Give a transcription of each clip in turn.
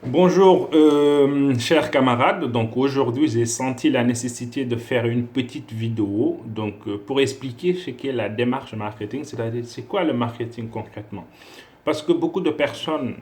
Bonjour, chers camarades. Donc aujourd'hui, j'ai senti la nécessité de faire une petite vidéo pour expliquer ce qu'est la démarche marketing, c'est-à-dire c'est quoi le marketing concrètement. Parce que beaucoup de personnes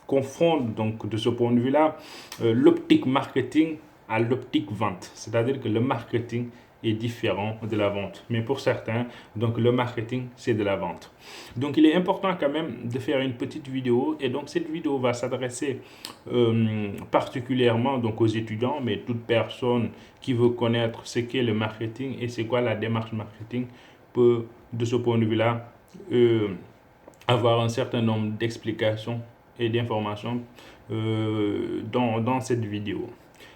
confondent donc de ce point de vue-là l'optique marketing à l'optique vente. C'est-à-dire que le marketing est différent de la vente. Mais pour certains, donc le marketing, c'est de la vente. Donc il est important quand même de faire une petite vidéo. Et donc cette vidéo va s'adresser particulièrement donc aux étudiants, mais toute personne qui veut connaître ce qu'est le marketing et c'est quoi la démarche marketing peut, de ce point de vue-là, euh, avoir un certain nombre d'explications et d'informations dans cette vidéo.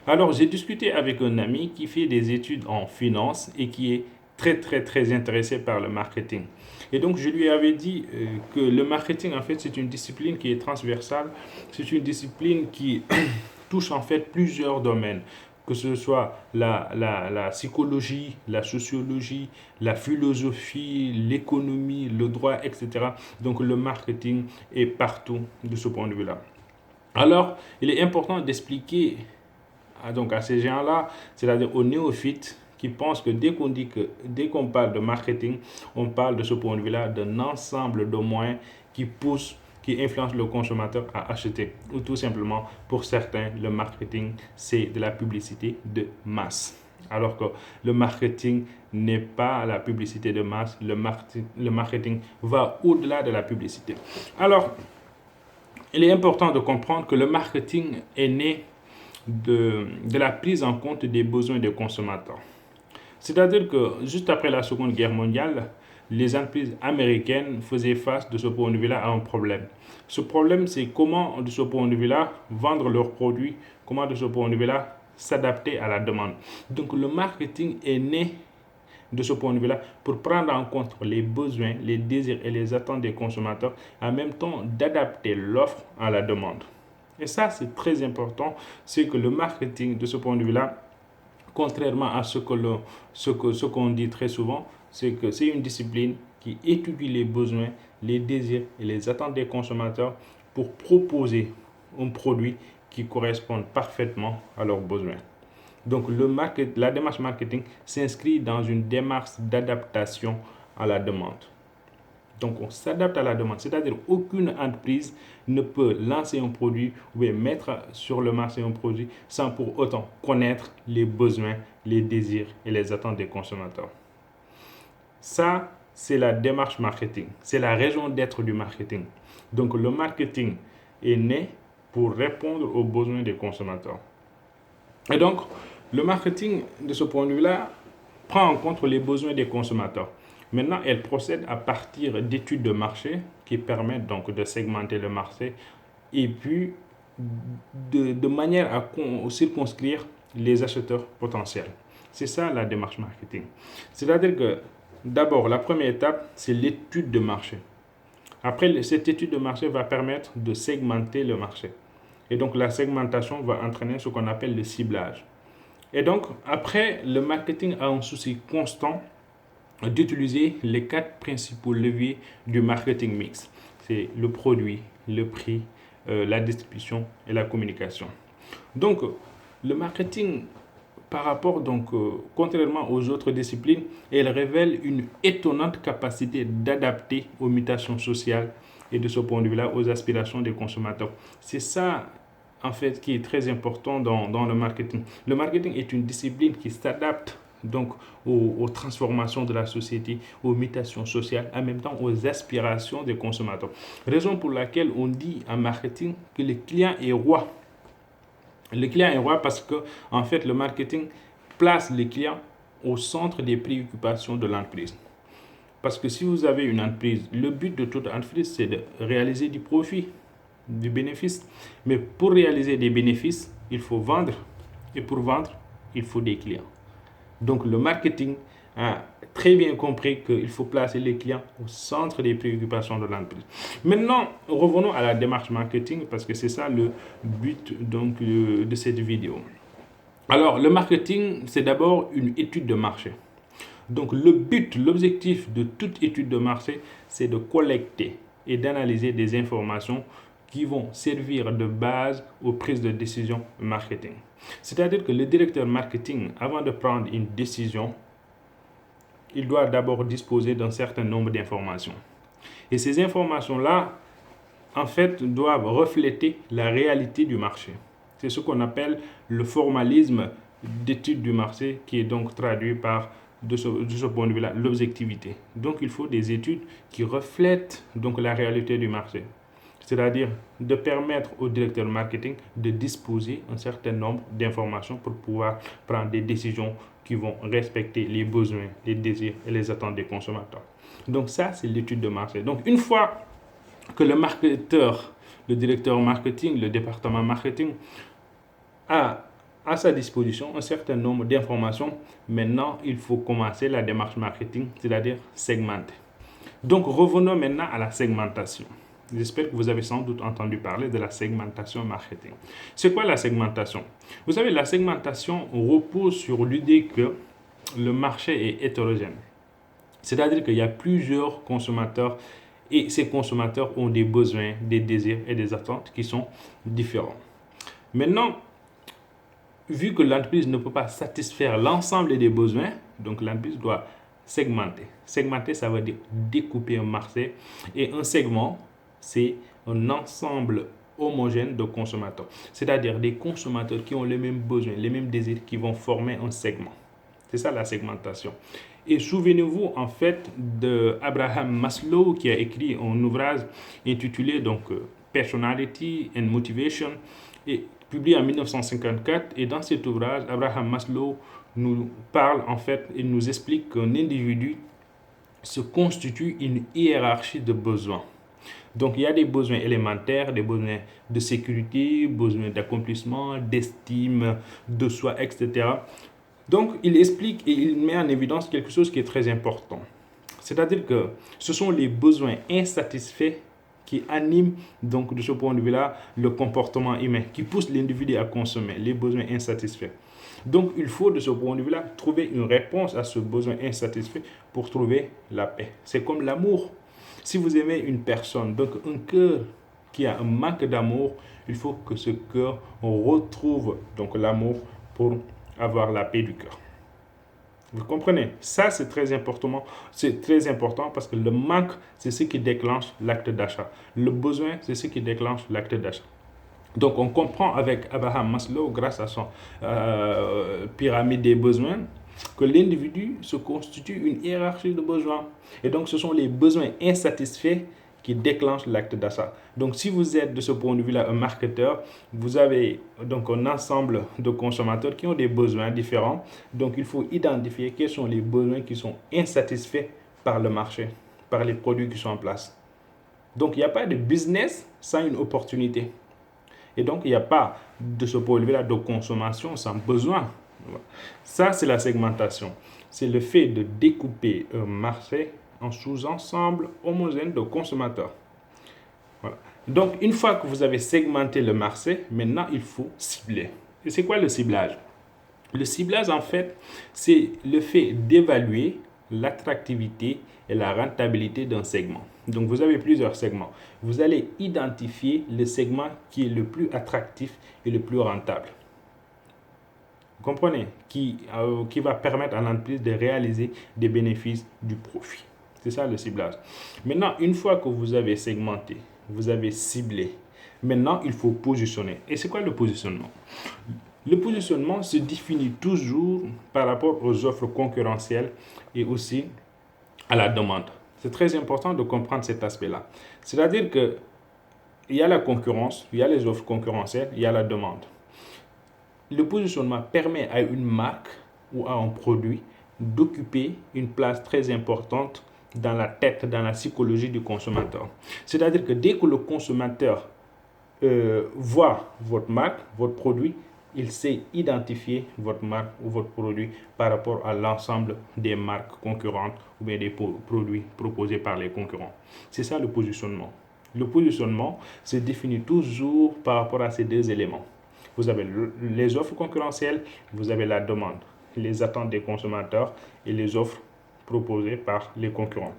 Alors, j'ai discuté avec un ami qui fait des études en finance et qui est très intéressé par le marketing. Et donc, je lui avais dit que le marketing, en fait, c'est une discipline qui est transversale. C'est une discipline qui touche, en fait, plusieurs domaines, que ce soit la psychologie, la sociologie, la philosophie, l'économie, le droit, etc. Donc, le marketing est partout de ce point de vue-là. Alors, il est important d'expliquer donc à ces gens-là, c'est-à-dire aux néophytes qui pensent que dès qu'on parle de marketing, on parle de ce point de vue-là d'un ensemble de moyens qui influencent le consommateur à acheter. Ou tout simplement, pour certains, le marketing, c'est de la publicité de masse. Alors que le marketing n'est pas la publicité de masse, le marketing va au-delà de la publicité. Alors, il est important de comprendre que le marketing est né de la prise en compte des besoins des consommateurs. C'est-à-dire que juste après la Seconde Guerre mondiale, les entreprises américaines faisaient face de ce point de vue-là à un problème. Ce problème, c'est comment, de ce point de vue-là, vendre leurs produits, comment, de ce point de vue-là, s'adapter à la demande. Donc, le marketing est né de ce point de vue-là pour prendre en compte les besoins, les désirs et les attentes des consommateurs, en même temps d'adapter l'offre à la demande. Et ça, c'est très important, c'est que le marketing, de ce point de vue-là, contrairement à ce qu'on dit très souvent, c'est que c'est une discipline qui étudie les besoins, les désirs et les attentes des consommateurs pour proposer un produit qui corresponde parfaitement à leurs besoins. Donc la démarche marketing s'inscrit dans une démarche d'adaptation à la demande. Donc, on s'adapte à la demande. C'est-à-dire aucune entreprise ne peut lancer un produit ou mettre sur le marché un produit sans pour autant connaître les besoins, les désirs et les attentes des consommateurs. Ça, c'est la démarche marketing. C'est la raison d'être du marketing. Donc, le marketing est né pour répondre aux besoins des consommateurs. Et donc, le marketing, de ce point de vue-là, prend en compte les besoins des consommateurs. Maintenant, elle procède à partir d'études de marché qui permettent donc de segmenter le marché et puis de manière à circonscrire les acheteurs potentiels. C'est ça la démarche marketing. C'est-à-dire que d'abord, la première étape, c'est l'étude de marché. Après, cette étude de marché va permettre de segmenter le marché. Et donc, la segmentation va entraîner ce qu'on appelle le ciblage. Et donc, après, le marketing a un souci constant d'utiliser les quatre principaux leviers du marketing mix. C'est le produit, le prix, la distribution et la communication. Donc, le marketing, par rapport, contrairement aux autres disciplines, elle révèle une étonnante capacité d'adapter aux mutations sociales et de ce point de vue-là aux aspirations des consommateurs. C'est ça, en fait, qui est très important dans le marketing. Le marketing est une discipline qui s'adapte donc aux transformations de la société, aux mutations sociales, en même temps aux aspirations des consommateurs. Raison pour laquelle on dit en marketing que le client est roi. Le client est roi parce que, en fait, le marketing place les clients au centre des préoccupations de l'entreprise. Parce que si vous avez une entreprise, le but de toute entreprise, c'est de réaliser du profit, du bénéfice. Mais pour réaliser des bénéfices, il faut vendre. Et pour vendre, il faut des clients. Donc le marketing a très bien compris qu'il faut placer les clients au centre des préoccupations de l'entreprise. Maintenant, revenons à la démarche marketing parce que c'est ça le but de cette vidéo. Alors, le marketing, c'est d'abord une étude de marché. Donc le but, l'objectif de toute étude de marché, c'est de collecter et d'analyser des informations qui vont servir de base aux prises de décision marketing. C'est-à-dire que le directeur marketing, avant de prendre une décision, il doit d'abord disposer d'un certain nombre d'informations. Et ces informations-là, en fait, doivent refléter la réalité du marché. C'est ce qu'on appelle le formalisme d'étude du marché, qui est donc traduit par, de ce point de vue-là, l'objectivité. Donc, il faut des études qui reflètent donc la réalité du marché. C'est-à-dire de permettre au directeur marketing de disposer un certain nombre d'informations pour pouvoir prendre des décisions qui vont respecter les besoins, les désirs et les attentes des consommateurs. Donc ça, c'est l'étude de marché. Donc une fois que le marketeur, le directeur marketing, le département marketing a à sa disposition un certain nombre d'informations, maintenant il faut commencer la démarche marketing, c'est-à-dire segmenter. Donc revenons maintenant à la segmentation. J'espère que vous avez sans doute entendu parler de la segmentation marketing. C'est quoi la segmentation? Vous savez, la segmentation repose sur l'idée que le marché est hétérogène. C'est-à-dire qu'il y a plusieurs consommateurs et ces consommateurs ont des besoins, des désirs et des attentes qui sont différents. Maintenant, vu que l'entreprise ne peut pas satisfaire l'ensemble des besoins, donc l'entreprise doit segmenter. Segmenter, ça veut dire découper un marché. Et un segment, c'est un ensemble homogène de consommateurs. C'est-à-dire des consommateurs qui ont les mêmes besoins, les mêmes désirs, qui vont former un segment. C'est ça la segmentation. Et souvenez-vous en fait de Abraham Maslow qui a écrit un ouvrage intitulé donc Personality and Motivation et publié en 1954. Et dans cet ouvrage, Abraham Maslow nous parle en fait et nous explique qu'un individu se constitue une hiérarchie de besoins. Donc il y a des besoins élémentaires, des besoins de sécurité, besoins d'accomplissement, d'estime de soi, etc. Donc il explique et il met en évidence quelque chose qui est très important. C'est-à-dire que ce sont les besoins insatisfaits qui animent donc de ce point de vue-là le comportement humain, qui poussent l'individu à consommer, les besoins insatisfaits. Donc il faut de ce point de vue-là trouver une réponse à ce besoin insatisfait pour trouver la paix. C'est comme l'amour. Si vous aimez une personne, donc un cœur qui a un manque d'amour, il faut que ce cœur retrouve donc l'amour pour avoir la paix du cœur. Vous comprenez? Ça, c'est très important. C'est très important parce que le manque, c'est ce qui déclenche l'acte d'achat. Le besoin, c'est ce qui déclenche l'acte d'achat. Donc, on comprend avec Abraham Maslow, grâce à son pyramide des besoins, que l'individu se constitue une hiérarchie de besoins. Et donc, ce sont les besoins insatisfaits qui déclenchent l'acte d'achat. Donc, si vous êtes de ce point de vue-là un marketeur, vous avez donc un ensemble de consommateurs qui ont des besoins différents. Donc, il faut identifier quels sont les besoins qui sont insatisfaits par le marché, par les produits qui sont en place. Donc, il n'y a pas de business sans une opportunité. Et donc, il n'y a pas de ce point de vue-là de consommation sans besoin. Ça, c'est la segmentation. C'est le fait de découper un marché en sous-ensemble homogène de consommateurs. Voilà. Donc, une fois que vous avez segmenté le marché, maintenant, il faut cibler. Et c'est quoi le ciblage? Le ciblage, en fait, c'est le fait d'évaluer l'attractivité et la rentabilité d'un segment. Donc, vous avez plusieurs segments. Vous allez identifier le segment qui est le plus attractif et le plus rentable. Vous comprenez? Qui va permettre à l'entreprise de réaliser des bénéfices, du profit. C'est ça le ciblage. Maintenant, une fois que vous avez segmenté, vous avez ciblé, maintenant, il faut positionner. Et c'est quoi le positionnement? Le positionnement se définit toujours par rapport aux offres concurrentielles et aussi à la demande. C'est très important de comprendre cet aspect-là. C'est-à-dire qu'il y a la concurrence, il y a les offres concurrentielles, il y a la demande. Le positionnement permet à une marque ou à un produit d'occuper une place très importante dans la tête, dans la psychologie du consommateur. C'est-à-dire que dès que le consommateur voit votre marque, votre produit, il sait identifier votre marque ou votre produit par rapport à l'ensemble des marques concurrentes ou bien des produits proposés par les concurrents. C'est ça le positionnement. Le positionnement se définit toujours par rapport à ces deux éléments. Vous avez les offres concurrentielles, vous avez la demande, les attentes des consommateurs et les offres proposés par les concurrents.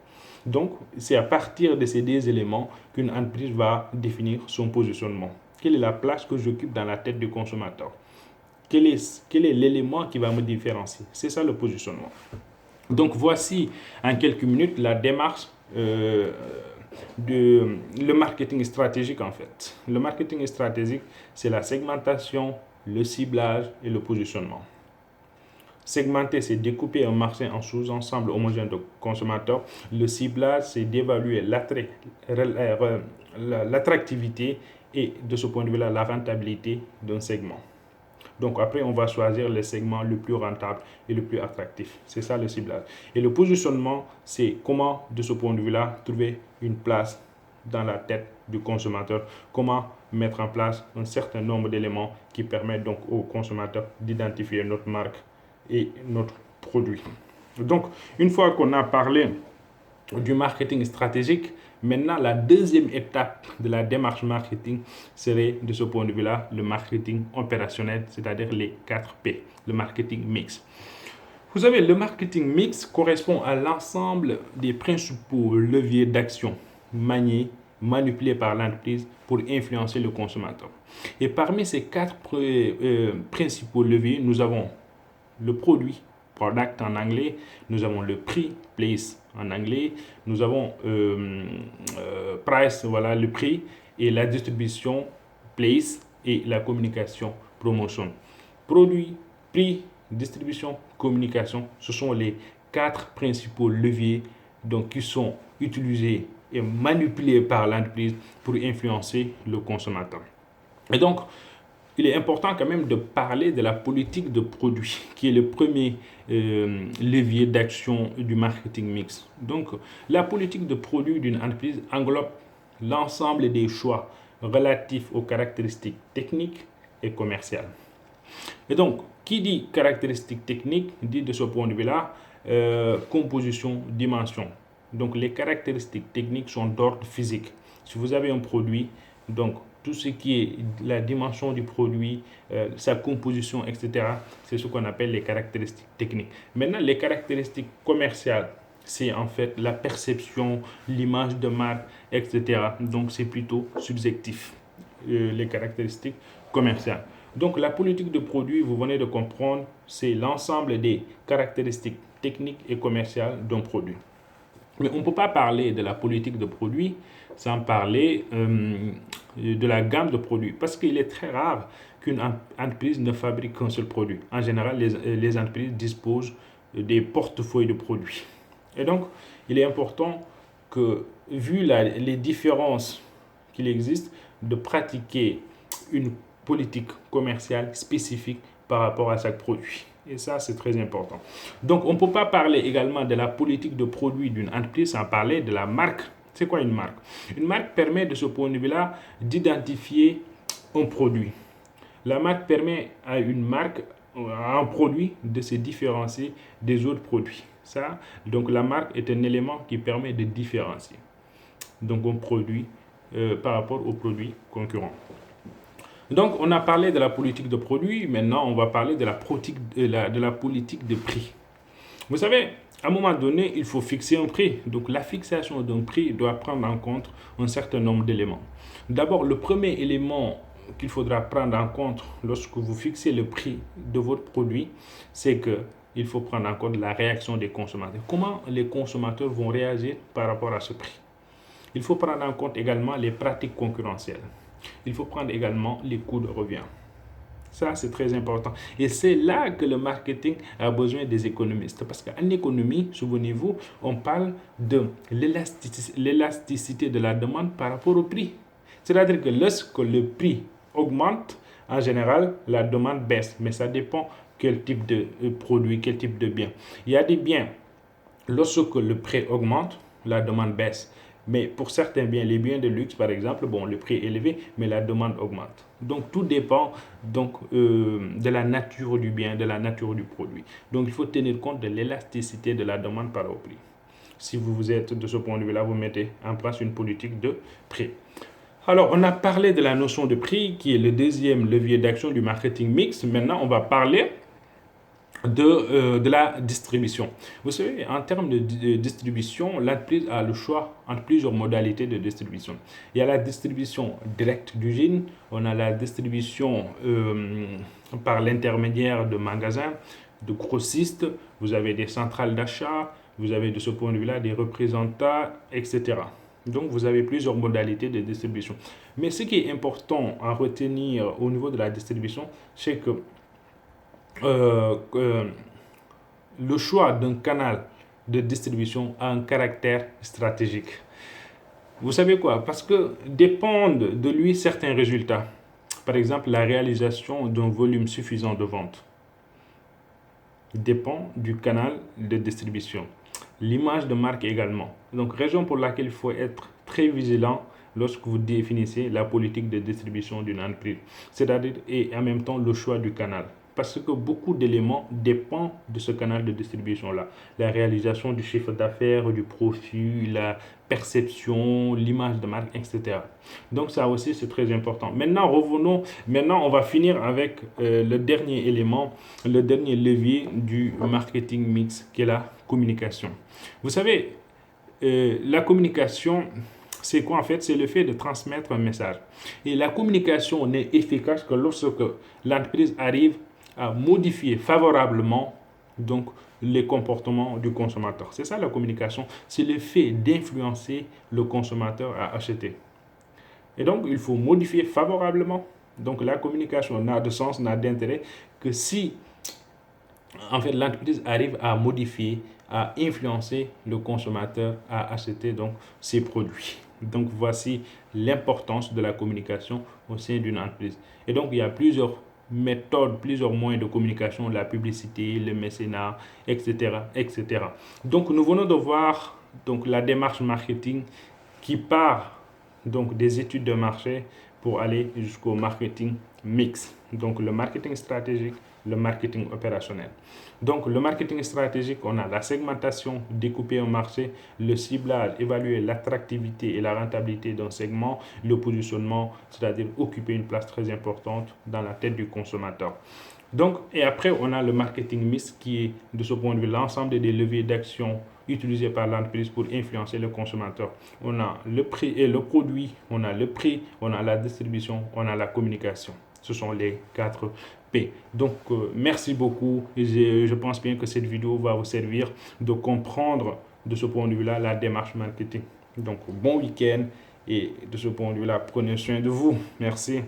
Donc, c'est à partir de ces deux éléments qu'une entreprise va définir son positionnement. Quelle est la place que j'occupe dans la tête du consommateur? Quel est l'élément qui va me différencier? C'est ça le positionnement. Donc, voici en quelques minutes la démarche le marketing stratégique en fait. Le marketing stratégique, c'est la segmentation, le ciblage et le positionnement. Segmenter, c'est découper un marché en sous-ensembles homogènes de consommateurs. Le ciblage, c'est d'évaluer l'attractivité et de ce point de vue-là, la rentabilité d'un segment. Donc après, on va choisir le segment le plus rentable et le plus attractif. C'est ça le ciblage. Et le positionnement, c'est comment, de ce point de vue-là, trouver une place dans la tête du consommateur. Comment mettre en place un certain nombre d'éléments qui permettent donc au consommateur d'identifier notre marque et notre produit. Donc, une fois qu'on a parlé du marketing stratégique, maintenant la deuxième étape de la démarche marketing serait de ce point de vue-là le marketing opérationnel, c'est-à-dire les 4 P, le marketing mix. Vous savez, le marketing mix correspond à l'ensemble des principaux leviers d'action manipulés par l'entreprise pour influencer le consommateur. Et parmi ces 4 principaux leviers, nous avons le produit, product en anglais, nous avons le prix, place en anglais, nous avons price, voilà le prix, et la distribution, place, et la communication, promotion. Produit, prix, distribution, communication, ce sont les 4 principaux leviers donc, qui sont utilisés et manipulés par l'entreprise pour influencer le consommateur. Et donc, il est important quand même de parler de la politique de produit, qui est le premier levier d'action du marketing mix. Donc, la politique de produit d'une entreprise englobe l'ensemble des choix relatifs aux caractéristiques techniques et commerciales. Et donc, qui dit caractéristiques techniques, dit de ce point de vue-là, composition, dimension. Donc, les caractéristiques techniques sont d'ordre physique. Si vous avez un produit, donc, tout ce qui est la dimension du produit, sa composition, etc., c'est ce qu'on appelle les caractéristiques techniques. Maintenant, les caractéristiques commerciales, c'est en fait la perception, l'image de marque, etc. Donc, c'est plutôt subjectif, les caractéristiques commerciales. Donc, la politique de produit, vous venez de comprendre, c'est l'ensemble des caractéristiques techniques et commerciales d'un produit. Mais on ne peut pas parler de la politique de produit sans parler de la gamme de produits. Parce qu'il est très rare qu'une entreprise ne fabrique qu'un seul produit. En général, les entreprises disposent des portefeuilles de produits. Et donc, il est important que, vu les différences qu'il existe, de pratiquer une politique commerciale spécifique par rapport à chaque produit. Et ça, c'est très important. Donc, on ne peut pas parler également de la politique de produit d'une entreprise sans parler de la marque. C'est quoi une marque? Une marque permet de ce point de vue-là d'identifier un produit. La marque permet à une marque, à un produit, de se différencier des autres produits. Ça, donc la marque est un élément qui permet de différencier donc un produit par rapport aux produits concurrents. Donc, on a parlé de la politique de produit. Maintenant, on va parler de la politique de prix. Vous savez, à un moment donné, il faut fixer un prix. Donc, la fixation d'un prix doit prendre en compte un certain nombre d'éléments. D'abord, le premier élément qu'il faudra prendre en compte lorsque vous fixez le prix de votre produit, c'est qu'il faut prendre en compte la réaction des consommateurs. Comment les consommateurs vont réagir par rapport à ce prix? Il faut prendre en compte également les pratiques concurrentielles. Il faut prendre également les coûts de revient. Ça, c'est très important. Et c'est là que le marketing a besoin des économistes. Parce qu'en économie, souvenez-vous, on parle de l'élasticité de la demande par rapport au prix. C'est-à-dire que lorsque le prix augmente, en général, la demande baisse. Mais ça dépend quel type de produit, quel type de bien. Il y a des biens, lorsque le prix augmente, la demande baisse. Mais pour certains biens, les biens de luxe par exemple, bon, le prix est élevé, mais la demande augmente. Donc tout dépend de la nature du bien, de la nature du produit. Donc il faut tenir compte de l'élasticité de la demande par rapport au prix. Si vous êtes de ce point de vue-là, vous mettez en place une politique de prix. Alors, on a parlé de la notion de prix, qui est le deuxième levier d'action du marketing mix. Maintenant, on va parler de la distribution. Vous savez, en termes de distribution, l'entreprise a le choix entre plusieurs modalités de distribution. Il y a la distribution directe d'usine, on a la distribution par l'intermédiaire de magasins, de grossistes, vous avez des centrales d'achat, vous avez de ce point de vue-là des représentants, etc. Donc, vous avez plusieurs modalités de distribution. Mais ce qui est important à retenir au niveau de la distribution, c'est que le choix d'un canal de distribution a un caractère stratégique. Vous savez quoi? Parce que dépendent de lui certains résultats. Par exemple, la réalisation d'un volume suffisant de vente dépend du canal de distribution. L'image de marque également. Donc, raison pour laquelle il faut être très vigilant lorsque vous définissez la politique de distribution d'une entreprise. C'est-à-dire, et en même temps, le choix du canal. Parce que beaucoup d'éléments dépendent de ce canal de distribution-là. La réalisation du chiffre d'affaires, du profit, la perception, l'image de marque, etc. Donc ça aussi, c'est très important. Maintenant, revenons. Maintenant, on va finir avec le dernier élément, le dernier levier du marketing mix, qui est la communication. Vous savez, la communication, c'est quoi en fait? C'est le fait de transmettre un message. Et la communication n'est efficace que lorsque l'entreprise arrive à modifier favorablement donc les comportements du consommateur. C'est ça la communication, c'est le fait d'influencer le consommateur à acheter. Et donc il faut modifier favorablement. Donc la communication n'a de sens, n'a d'intérêt que si en fait l'entreprise arrive à modifier, à influencer le consommateur à acheter donc ses produits. Donc voici l'importance de la communication au sein d'une entreprise. Et donc il y a plusieurs méthodes, plusieurs moyens de communication, la publicité, le mécénat, etc., etc. Donc nous venons de voir donc la démarche marketing qui part donc des études de marché pour aller jusqu'au marketing mix. Donc le marketing stratégique, le marketing opérationnel. Donc le marketing stratégique, on a la segmentation, découper un marché, le ciblage, évaluer l'attractivité et la rentabilité d'un segment, le positionnement, c'est-à-dire occuper une place très importante dans la tête du consommateur. Donc, et après, on a le marketing mix qui est, de ce point de vue, l'ensemble des leviers d'action utilisés par l'entreprise pour influencer le consommateur. On a le prix et le produit, on a le prix, on a la distribution, on a la communication. Ce sont les 4 P. Donc, merci beaucoup. Je pense bien que cette vidéo va vous servir de comprendre, de ce point de vue-là, la démarche marketing. Donc, bon week-end et de ce point de vue-là, prenez soin de vous. Merci.